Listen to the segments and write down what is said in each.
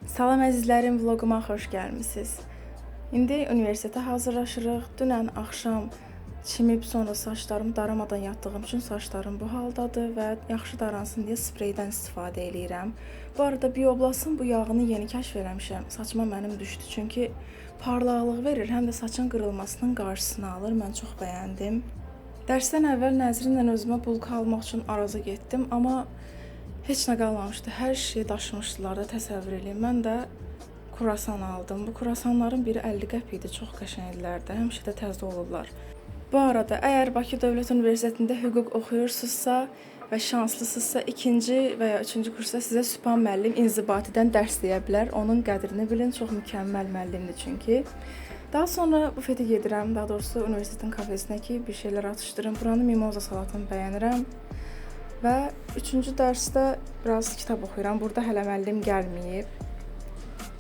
Salam əzizlərim, vloquma xoş gəlmisiniz. İndi universitetə hazırlaşırıq. Dünən axşam çimib sonra saçlarımı daramadan yatdığım üçün saçlarım bu haldadır və yaxşı daransın deyə spreydən istifadə eləyirəm. Bu arada Bioblas'ın bu yağını yeni kəşf eləmişəm. Saçıma mənim düşdü çünki parlaqlıq verir, həm də saçın qırılmasının qarşısını alır. Mən çox bəyəndim. Dərsdən əvvəl Nəzrinlə özümə bulka almaq üçün Araza getdim, amma heç nə qalmamışdı. Hər şeyi daşımışdılar da, təsəvvür edin. Mən də kurasan aldım. Bu kurasanların biri 50 qəpik idi. Çox qəşəngdilər də. Həmişə də təzə olurlar. Bu arada, əgər Bakı Dövlət Universitetində hüquq oxuyursunuzsa və şanslısınızsa, 2-ci və ya 3-cü kursda sizə Sübhan müəllim inzibatidən dərs deyə bilər. Onun qədrini bilin. Çox mükəmməl müəllimdir çünki. Daha sonra bufetə gedirəm. Daha doğrusu universitetin kafesinə ki, bir şeylər atışdırım. Buranın mimoza salatını bəyənirəm. Və 3-cü dərsdə biraz kitab oxuyuram. Burada hələ müəllim gəlməyib.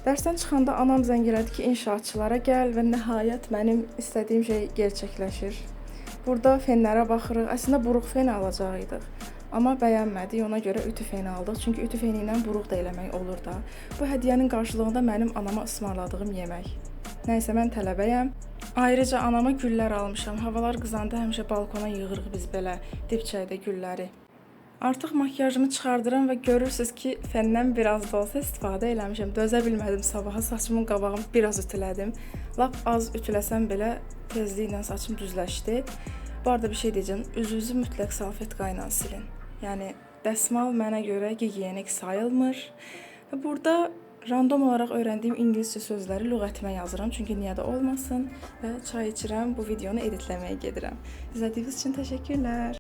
Dərsdən çıxanda anam zəng elədi ki, inşaatçılara gəl və nəhayət mənim istədiyim şey gerçəkləşir. Burada fenlərə baxırıq. Əslində buruq fen alacağıq. Amma bəyənmədik, ona görə ütü feni aldıq. Çünki ütü feni ilə buruq da eləmək olur da. Bu hədiyyənin qarşılığında mənim anama ısmarladığım yemək. Nəysə, mən tələbəyəm. Ayrıca anama güllər almışam. Havalar qızanda həmişə balkona yığırıq biz belə dibçəkdə gülləri. Artıq makyajımı çıxardıram və görürsünüz ki, fəndən biraz da olsa istifadə eləmişəm. Dözə bilmədim sabaha, saçımın qabağını biraz ütülədim. Lap az ütüləsəm belə tezliklə saçım düzləşdi. Bu arada bir şey deyəcəm, üzünüzü mütləq salfetka ilə silin. Yəni, dəsmal mənə görə gigiyenik sayılmır. Və burada random olaraq öyrəndiyim ingiliscə sözləri lüğətimə yazıram, çünki niyə də olmasın və çay içirəm, bu videonu editləməyə gedirəm. İzlədiyiniz üçün təşəkkürlər.